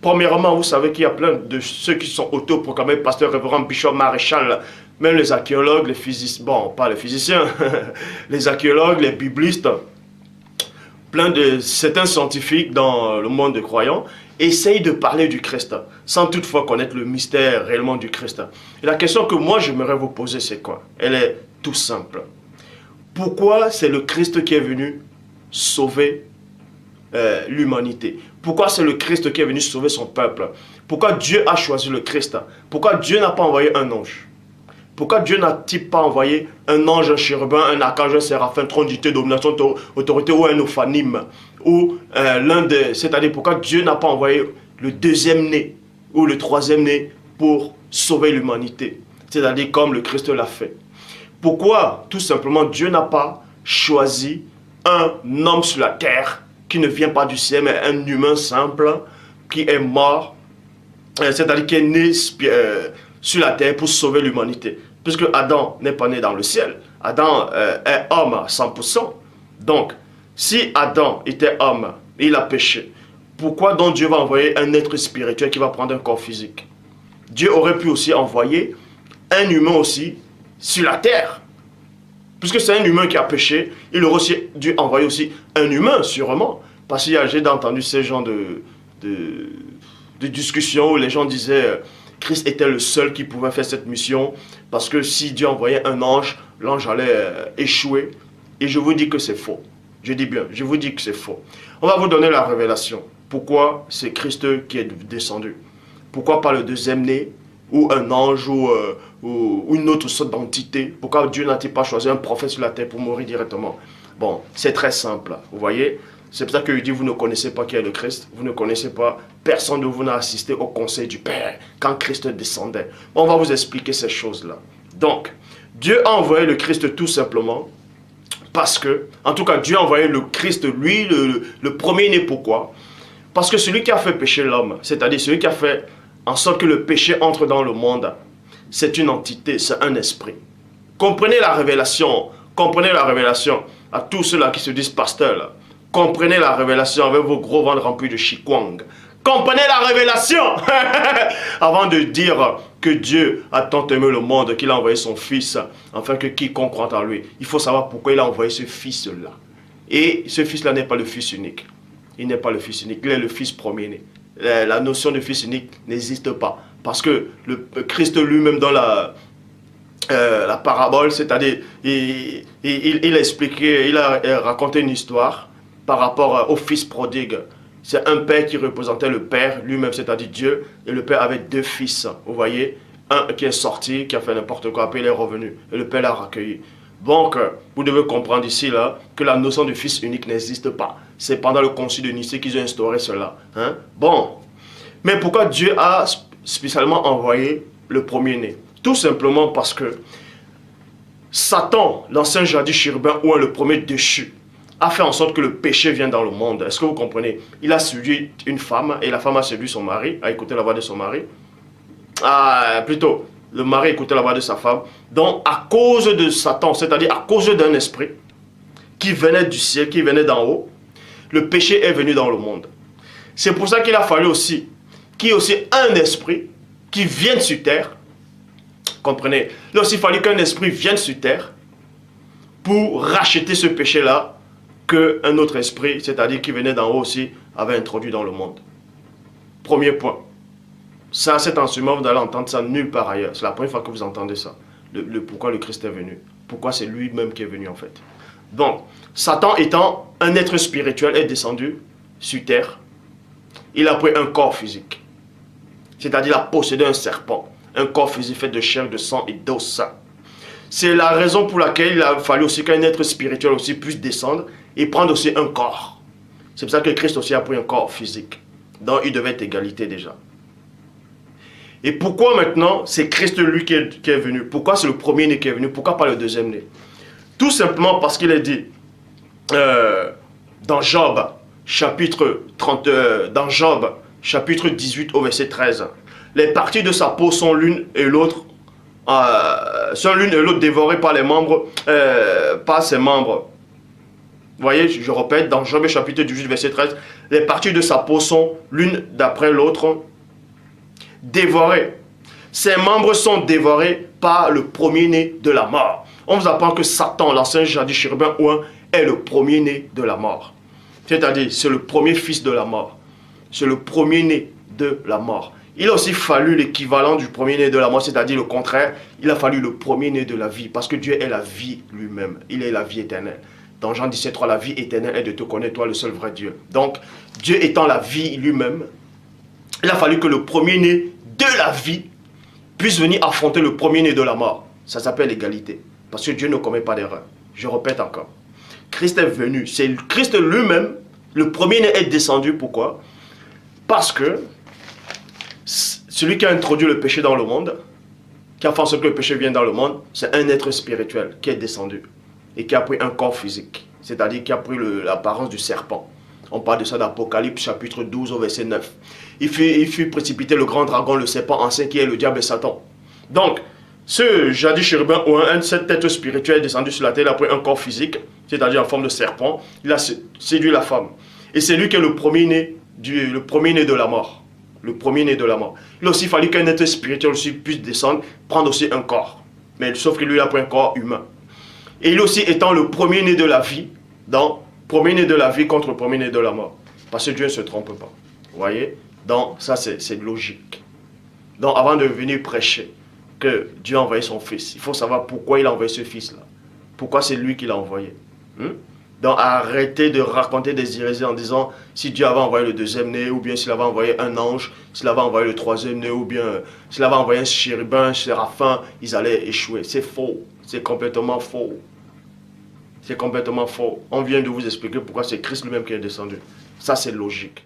Premièrement, vous savez qu'il y a plein de ceux qui sont autoproclamés pasteur, révérend, bishop, maréchal, même les archéologues, les physiciens, bon, pas les physiciens, les archéologues, les biblistes, plein de certains scientifiques dans le monde des croyants essayent de parler du Christ sans toutefois connaître le mystère réellement du Christ. Et la question que moi j'aimerais vous poser, c'est quoi? Elle est tout simple. Pourquoi c'est le Christ qui est venu sauver l'humanité? Pourquoi c'est le Christ qui est venu sauver son peuple? Pourquoi Dieu a choisi le Christ? Pourquoi Dieu n'a pas envoyé un ange? Pourquoi Dieu n'a-t-il pas envoyé un ange, un chérubin, un archange, un séraphin, trône d'unité, domination, autorité ou un ophanime? Ou l'un des... C'est-à-dire pourquoi Dieu n'a pas envoyé le deuxième né ou le troisième né pour sauver l'humanité? C'est-à-dire comme le Christ l'a fait. Pourquoi tout simplement Dieu n'a pas choisi un homme sur la terre qui ne vient pas du ciel, mais un humain simple qui est mort, c'est-à-dire qui est né sur la terre pour sauver l'humanité? Puisque Adam n'est pas né dans le ciel. Adam est homme à 100%. Donc, si Adam était homme et il a péché, pourquoi donc Dieu va envoyer un être spirituel qui va prendre un corps physique? Dieu aurait pu aussi envoyer un humain aussi sur la terre. Puisque c'est un humain qui a péché, il aurait aussi dû envoyer aussi un humain, sûrement. Parce que j'ai entendu ces genres de discussions où les gens disaient Christ était le seul qui pouvait faire cette mission. Parce que si Dieu envoyait un ange, l'ange allait échouer. Et je vous dis que c'est faux. Je dis bien, je vous dis que c'est faux. On va vous donner la révélation. Pourquoi c'est Christ qui est descendu? Pourquoi pas le deuxième né ou un ange ou une autre sorte d'entité? Pourquoi Dieu n'a-t-il pas choisi un prophète sur la terre pour mourir directement? Bon, c'est très simple, vous voyez. C'est pour ça qu'il dit, vous ne connaissez pas qui est le Christ. Vous ne connaissez pas, personne de vous n'a assisté au conseil du Père quand Christ descendait. On va vous expliquer ces choses-là. Donc, Dieu a envoyé le Christ tout simplement parce que, en tout cas, Dieu a envoyé le Christ, lui, le premier-né. Pourquoi? Parce que celui qui a fait pécher l'homme, c'est-à-dire celui qui a fait en sorte que le péché entre dans le monde, c'est une entité, c'est un esprit. Comprenez la révélation à tous ceux-là qui se disent pasteurs, là. Comprenez la révélation avec vos gros ventres remplis de chikwang. Comprenez la révélation avant de dire que Dieu a tant aimé le monde qu'il a envoyé son fils afin que quiconque croit en lui. Il faut savoir pourquoi il a envoyé ce fils-là. Et ce fils-là n'est pas le fils unique. Il n'est pas le fils unique, il est le fils premier-né. La notion de fils unique n'existe pas. Parce que le Christ lui-même dans la parabole, c'est-à-dire il a expliqué, il a raconté une histoire par rapport au fils prodigue. C'est un père qui représentait le père lui-même, c'est-à-dire Dieu, et le père avait deux fils, vous voyez, un qui est sorti, qui a fait n'importe quoi, puis il est revenu, et le père l'a accueilli. Donc, vous devez comprendre ici, là, que la notion de fils unique n'existe pas. C'est pendant le concile de Nicée qu'ils ont instauré cela. Hein? Bon, mais pourquoi Dieu a spécialement envoyé le premier-né? Tout simplement parce que Satan, l'ancien jadis chérubin, ou le premier déchu, a fait en sorte que le péché vienne dans le monde. Est-ce que vous comprenez? Il a séduit une femme, et la femme a séduit son mari, a écouté la voix de son mari. Plutôt, le mari a écouté la voix de sa femme. Donc, à cause de Satan, c'est-à-dire à cause d'un esprit qui venait du ciel, qui venait d'en haut, le péché est venu dans le monde. C'est pour ça qu'il a fallu aussi qu'il y ait aussi un esprit qui vienne sur terre. Comprenez? Il a aussi fallu qu'un esprit vienne sur terre pour racheter ce péché-là qu'un autre esprit, c'est-à-dire qui venait d'en haut aussi, avait introduit dans le monde. Premier point. Ça, cet enseignement, vous allez entendre ça nulle part ailleurs. C'est la première fois que vous entendez ça. Pourquoi le Christ est venu. Pourquoi c'est lui-même qui est venu en fait. Donc, Satan étant un être spirituel est descendu sur terre. Il a pris un corps physique. C'est-à-dire il a possédé un serpent. Un corps physique fait de chair, de sang et d'os. C'est la raison pour laquelle il a fallu aussi qu'un être spirituel aussi puisse descendre et prendre aussi un corps. C'est pour ça que Christ aussi a pris un corps physique. Donc il devait être égalité déjà. Et pourquoi maintenant c'est Christ lui qui est venu? Pourquoi c'est le premier-né qui est venu? Pourquoi pas le deuxième-né? Tout simplement parce qu'il est dit dans Job chapitre 18 au verset 13. Les parties de sa peau sont l'une et l'autre dévorées par les membres, par ses membres. Vous voyez, je répète, dans Job chapitre 18, verset 13, les parties de sa peau sont l'une d'après l'autre dévorées. Ses membres sont dévorés par le premier-né de la mort. On vous apprend que Satan, l'ancien jadis chérubin ouin, est le premier-né de la mort. C'est-à-dire, c'est le premier fils de la mort. C'est le premier-né de la mort. Il a aussi fallu l'équivalent du premier-né de la mort, c'est-à-dire le contraire. Il a fallu le premier-né de la vie, parce que Dieu est la vie lui-même. Il est la vie éternelle. Dans Jean 17,3, la vie éternelle est de te connaître, toi, le seul vrai Dieu. Donc, Dieu étant la vie lui-même, il a fallu que le premier-né de la vie puisse venir affronter le premier-né de la mort. Ça s'appelle l'égalité. Parce que Dieu ne commet pas d'erreur. Je répète encore. Christ est venu. C'est Christ lui-même. Le premier-né est descendu. Pourquoi? Parce que celui qui a introduit le péché dans le monde, qui a fait en sorte que le péché vienne dans le monde, c'est un être spirituel qui est descendu et qui a pris un corps physique. C'est-à-dire qui a pris l'apparence du serpent. On parle de ça dans Apocalypse chapitre 12 au verset 9. Il fut précipité le grand dragon, le serpent ancien qui est le diable et Satan. Donc, ce jadis chérubin ou cette tête spirituelle descendue sur la terre, il a pris un corps physique, c'est-à-dire en forme de serpent. Il a séduit la femme. Et c'est lui qui est le premier-né de la mort. Le premier-né de la mort. Il a aussi fallu qu'un être spirituel aussi puisse descendre, prendre aussi un corps. Mais sauf que lui, il a pris un corps humain. Et il aussi étant le premier-né de la vie, premier-né de la vie contre le premier-né de la mort. Parce que Dieu ne se trompe pas. Vous voyez? Donc, ça, c'est logique. Donc, avant de venir prêcher que Dieu a envoyé son fils, il faut savoir pourquoi il a envoyé ce fils-là. Pourquoi c'est lui qui l'a envoyé. Donc, arrêtez de raconter des hérésies en disant si Dieu avait envoyé le deuxième né, ou bien s'il avait envoyé un ange, s'il avait envoyé le troisième né, ou bien s'il avait envoyé un chérubin, un séraphin, ils allaient échouer. C'est faux. C'est complètement faux. C'est complètement faux. On vient de vous expliquer pourquoi c'est Christ lui-même qui est descendu. Ça, c'est logique.